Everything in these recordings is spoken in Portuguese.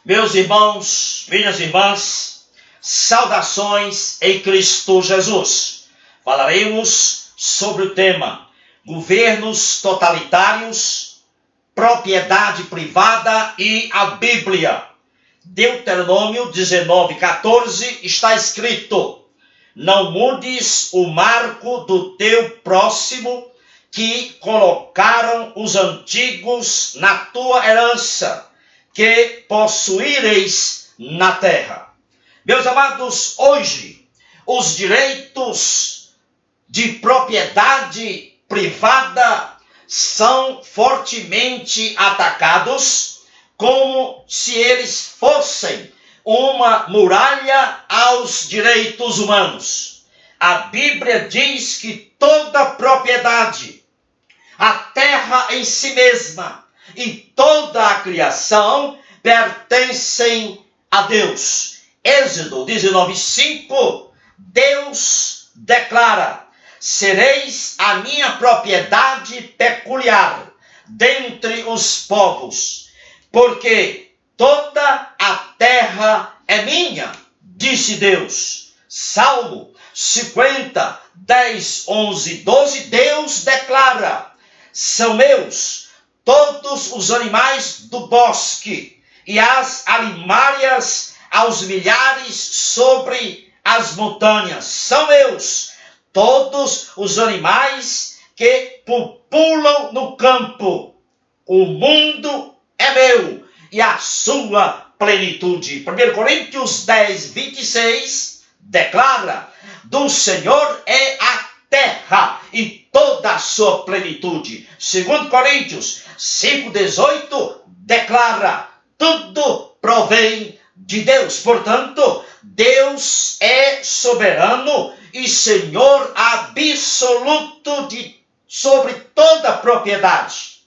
Meus irmãos, minhas irmãs, saudações em Cristo Jesus. Falaremos sobre o tema governos totalitários, propriedade privada e a Bíblia. Deuteronômio 19:14 está escrito: não mudes o marco do teu próximo, que colocaram os antigos na tua herança, que possuíreis na terra. Meus amados, hoje os direitos de propriedade privada são fortemente atacados, como se eles fossem uma muralha aos direitos humanos. A Bíblia diz que toda propriedade, a terra em si mesma e toda a criação pertencem a Deus. Êxodo 19:5, Deus declara: sereis a minha propriedade peculiar dentre os povos, porque toda a terra é minha, disse Deus. Salmo 50, 10, 11, 12, Deus declara: são meus todos os animais do bosque, e as alimárias aos milhares sobre as montanhas. São meus todos os animais que pupulam no campo. O mundo é meu e a sua plenitude. 1 Coríntios 10, 26 declara: do Senhor é a terra e toda a sua plenitude. 2 Coríntios 5:18 declara: tudo provém de Deus. Portanto, Deus é soberano e Senhor absoluto sobre toda a propriedade,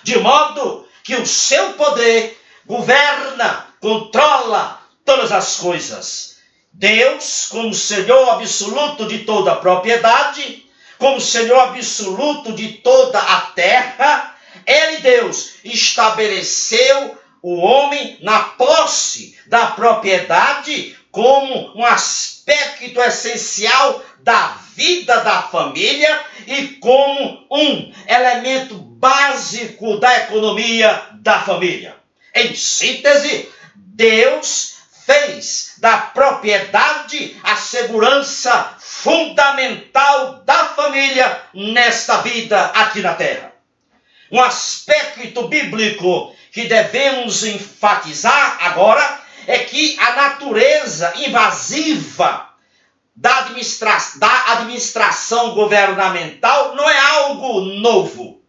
de modo que o seu poder governa, controla todas as coisas. Deus, como Senhor absoluto de toda a propriedade, como Senhor absoluto de toda a terra, Ele, Deus, estabeleceu o homem na posse da propriedade como um aspecto essencial da vida da família e como um elemento básico da economia da família. Em síntese, Deus fez da propriedade a segurança fundamental da família nesta vida aqui na terra. Um aspecto bíblico que devemos enfatizar agora é que a natureza invasiva da administração governamental não é algo novo.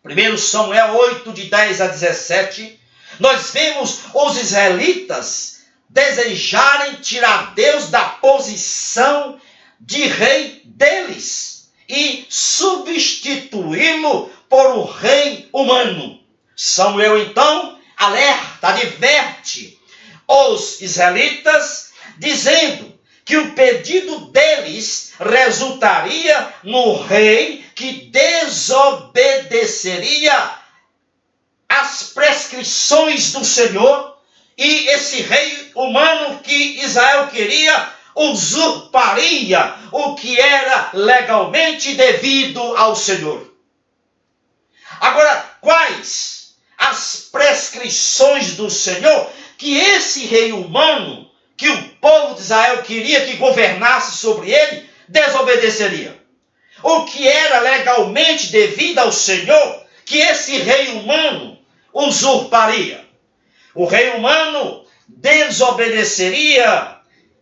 1 Samuel 8, de 10 a 17, nós vemos os israelitas desejarem tirar Deus da posição de rei deles e substituí-lo por um rei humano. Samuel então alerta, adverte os israelitas, dizendo que o pedido deles resultaria no rei que desobedeceria às prescrições do Senhor, e esse rei humano que Israel queria usurparia o que era legalmente devido ao Senhor. Agora, quais as prescrições do Senhor que esse rei humano, que o povo de Israel queria que governasse sobre ele, desobedeceria? O que era legalmente devido ao Senhor, que esse rei humano usurparia? O rei humano desobedeceria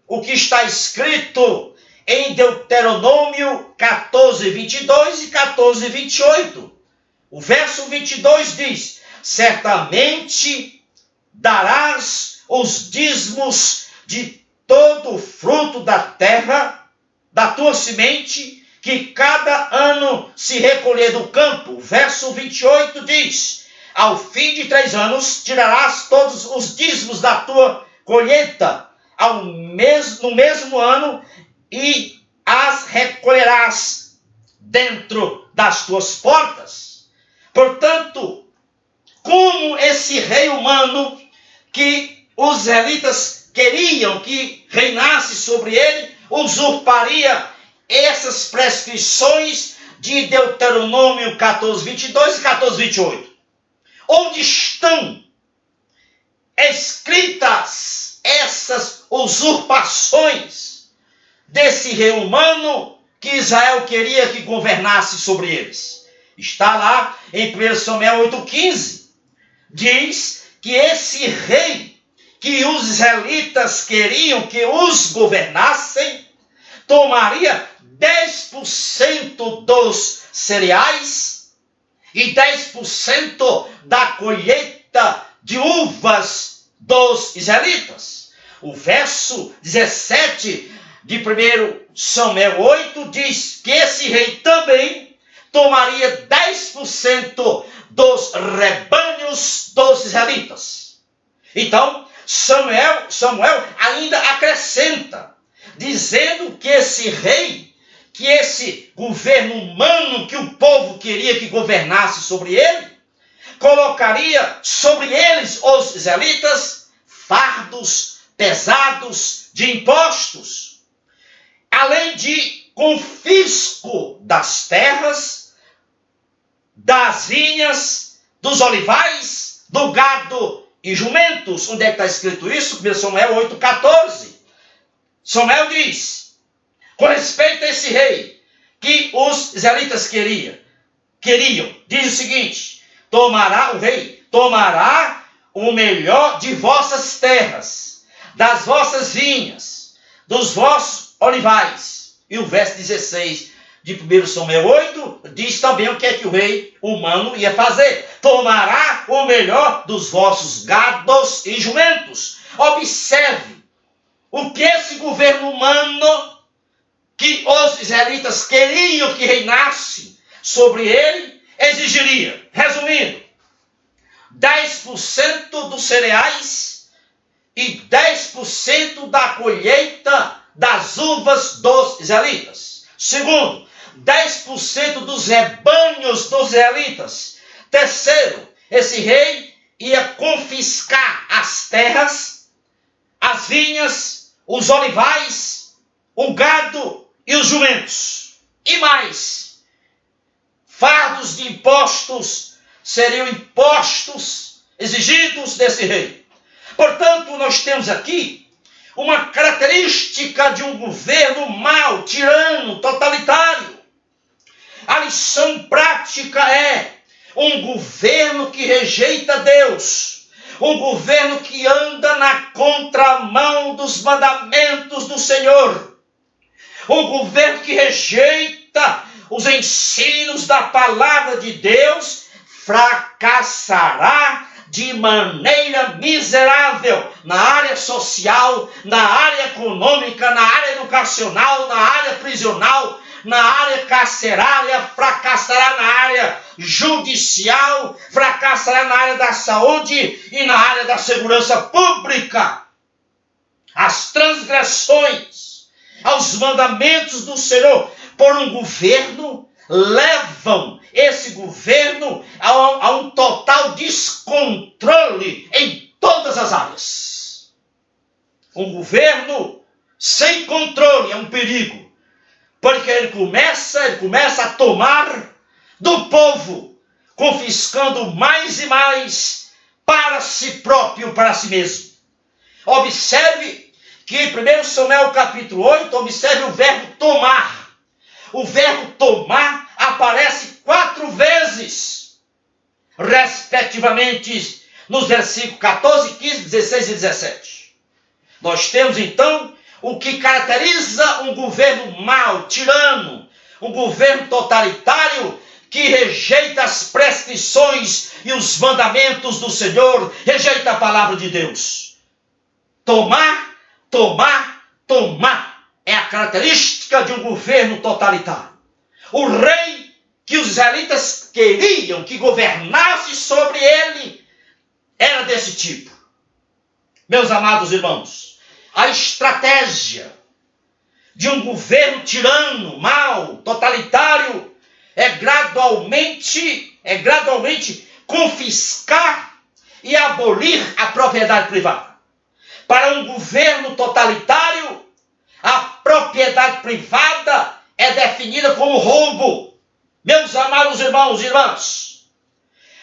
o que está escrito em Deuteronômio 14, 22 e 14, 28. O verso 22 diz: certamente darás os dízimos de todo o fruto da terra, da tua semente, que cada ano se recolher do campo. O verso 28 diz: ao fim de 3 anos tirarás todos os dízimos da tua colheita no mesmo ano, e as recolherás dentro das tuas portas. Portanto, como esse rei humano que os israelitas queriam que reinasse sobre ele, usurparia essas prescrições de Deuteronômio 14, 22 e 14, 28. Onde estão escritas essas usurpações desse rei humano que Israel queria que governasse sobre eles? Está lá em 1 Samuel 8,15. Diz que esse rei que os israelitas queriam que os governassem tomaria 10% dos cereais e 10% da colheita de uvas dos israelitas. O verso 17 de 1 Samuel 8 diz que esse rei também tomaria 10% dos rebanhos dos israelitas. Então, Samuel ainda acrescenta, dizendo que esse rei, que esse governo humano que o povo queria que governasse sobre ele, colocaria sobre eles, os israelitas, fardos pesados de impostos, além de confisco das terras, das vinhas, dos olivais, do gado e jumentos. Onde é que está escrito isso? 1 Samuel 8,14. Samuel diz, com respeito a esse rei, que os israelitas queriam, diz o seguinte: o rei tomará o melhor de vossas terras, das vossas vinhas, dos vossos olivais. E o verso 16 de 1 Samuel 8 diz também o que é que o rei humano ia fazer: tomará o melhor dos vossos gados e jumentos. Observe o que esse governo humano que os israelitas queriam que reinasse sobre ele exigiria. Resumindo, 10% dos cereais e 10% da colheita das uvas dos israelitas. Segundo, 10% dos rebanhos dos israelitas. Terceiro, esse rei ia confiscar as terras, as vinhas, os olivais, o gado e os jumentos. E mais, fardos de impostos seriam impostos exigidos desse rei. Portanto, nós temos aqui uma característica de um governo mau, tirano, totalitário. A lição prática é um governo que rejeita Deus, um governo que anda na contramão dos mandamentos do Senhor, um governo que rejeita os ensinos da palavra de Deus, fracassará de maneira miserável na área social, na área econômica, na área educacional, na área prisional, na área carcerária, fracassará na área judicial, fracassará na área da saúde e na área da segurança pública. As transgressões aos mandamentos do Senhor por um governo levam esse governo a um total descontrole em todas as áreas. Um governo sem controle é um perigo, porque ele começa a tomar do povo, confiscando mais e mais para si próprio, para si mesmo. Observe que em 1 Samuel capítulo 8, observe o verbo tomar. O verbo tomar aparece 4 vezes, respectivamente, nos versículos 14, 15, 16 e 17. Nós temos então o que caracteriza um governo mau, tirano, um governo totalitário que rejeita as prescrições e os mandamentos do Senhor, rejeita a palavra de Deus. Tomar, tomar, tomar é a característica de um governo totalitário. O rei que os israelitas queriam que governasse sobre ele era desse tipo. Meus amados irmãos, a estratégia de um governo tirano, mau, totalitário, é gradualmente confiscar e abolir a propriedade privada. Para um governo totalitário, a propriedade privada é definida como roubo. Meus amados irmãos e irmãs,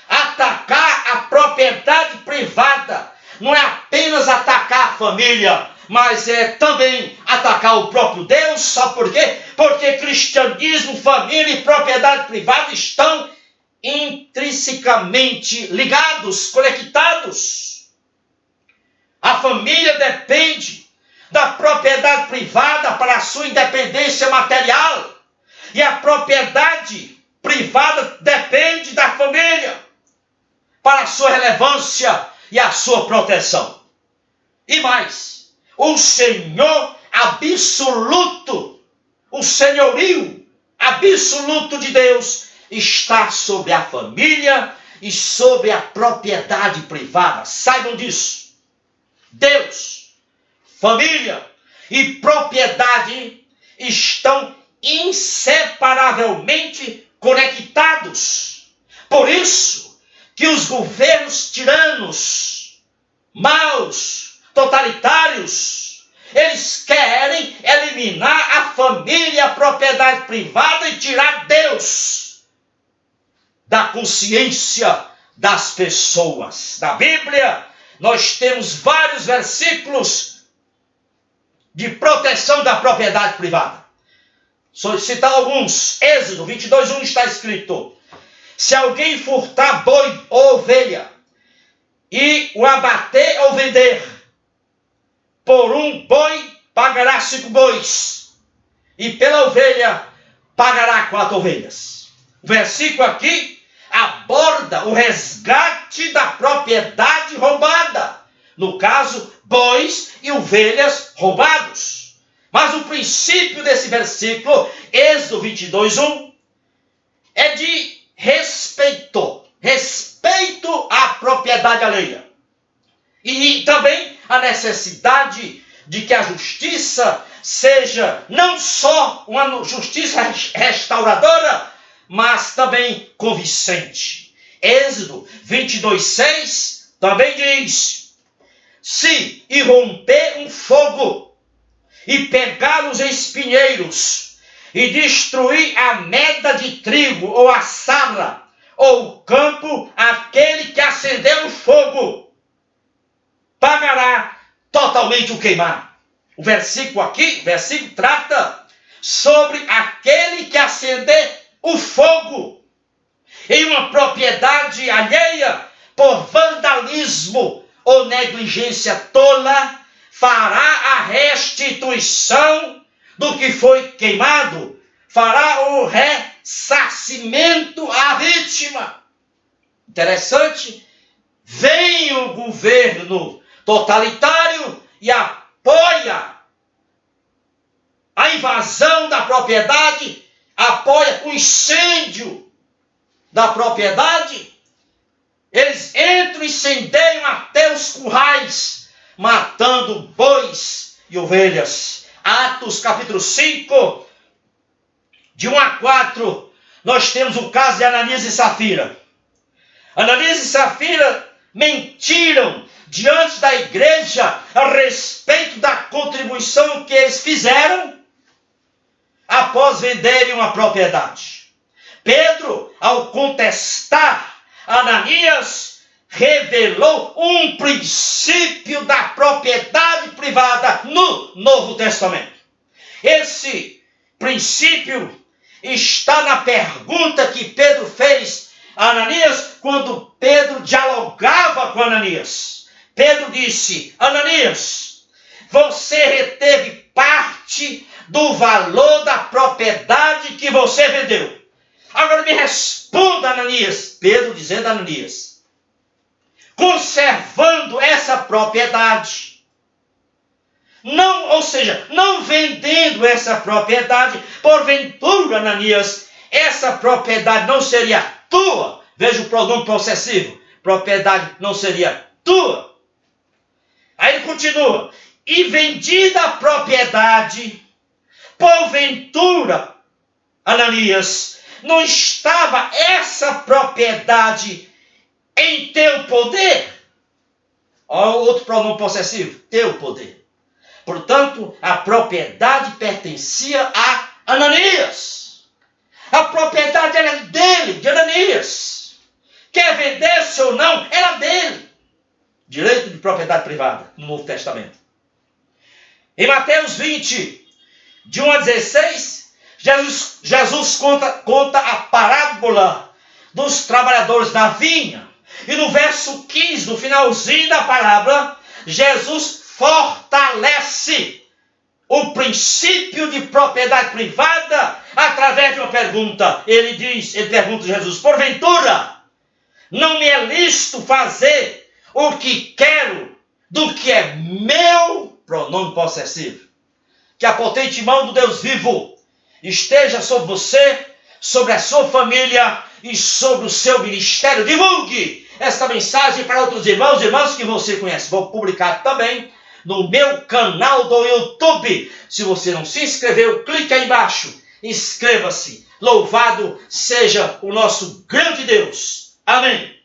atacar a propriedade privada não é apenas atacar a família, mas é também atacar o próprio Deus. Sabe por quê? Porque cristianismo, família e propriedade privada estão intrinsecamente ligados, conectados. A família depende da propriedade privada para a sua independência material. E a propriedade privada depende da família para a sua relevância e a sua proteção. E mais, o Senhor absoluto, o senhorio absoluto de Deus está sobre a família e sobre a propriedade privada. Saibam disso. Deus, família e propriedade estão inseparavelmente conectados. Por isso que os governos tiranos, maus, totalitários, eles querem eliminar a família e a propriedade privada e tirar Deus da consciência das pessoas. Na Bíblia, nós temos vários versículos de proteção da propriedade privada. Só citar alguns. Êxodo 22:1 está escrito: se alguém furtar boi ou ovelha e o abater ou vender, por um boi pagará 5 bois, e pela ovelha pagará 4 ovelhas. O versículo aqui aborda o resgate da propriedade roubada. No caso, bois e ovelhas roubados. Mas o princípio desse versículo, Êxodo 22:1, é de respeito à propriedade alheia. E também a necessidade de que a justiça seja não só uma justiça restauradora, mas também convincente. Êxodo 22:6 também diz: se irromper um fogo e pegar os espinheiros e destruir a meda de trigo ou a sabra ou o campo, aquele que acendeu o fogo pagará totalmente o queimado. O versículo aqui, trata sobre aquele que acender o fogo em uma propriedade alheia por vandalismo ou negligência tola, fará a restituição do que foi queimado, fará o ressarcimento à vítima. Interessante, vem o governo totalitário e apoia a invasão da propriedade, apoia o incêndio da propriedade. Eles entram e incendeiam até os currais, matando bois e ovelhas. Atos capítulo 5, de 1 a 4, nós temos o caso de Ananias e Safira. Ananias e Safira mentiram diante da igreja a respeito da contribuição que eles fizeram após venderem uma propriedade. Pedro, ao contestar Ananias, revelou um princípio da propriedade privada no Novo Testamento. Esse princípio está na pergunta que Pedro fez a Ananias quando Pedro dialogava com Ananias. Pedro disse: Ananias, você reteve parte do valor da propriedade que você vendeu. Agora me responda, Ananias. Pedro dizendo a Ananias: conservando essa propriedade, não vendendo essa propriedade, porventura, Ananias, essa propriedade não seria tua. Veja o pronome possessivo. Propriedade não seria tua. Aí ele continua: e vendida a propriedade, porventura, Ananias, não estava essa propriedade em teu poder? Outro pronome possessivo, teu poder. Portanto, a propriedade pertencia a Ananias. A propriedade era dele, de Ananias. Quer vender-se ou não, era dele. Direito de propriedade privada, no Novo Testamento. Em Mateus 20, de 1 a 16, Jesus conta a parábola dos trabalhadores na vinha. E no verso 15, no finalzinho da parábola, Jesus fortalece o princípio de propriedade privada através de uma pergunta. Ele pergunta a Jesus: porventura, não me é lícito fazer o que quero do que é meu? Pronome possessivo. Que a potente mão do Deus vivo esteja sobre você, sobre a sua família e sobre o seu ministério. Divulgue esta mensagem para outros irmãos e irmãs que você conhece. Vou publicar também no meu canal do YouTube. Se você não se inscreveu, clique aí embaixo. Inscreva-se. Louvado seja o nosso grande Deus. Amém.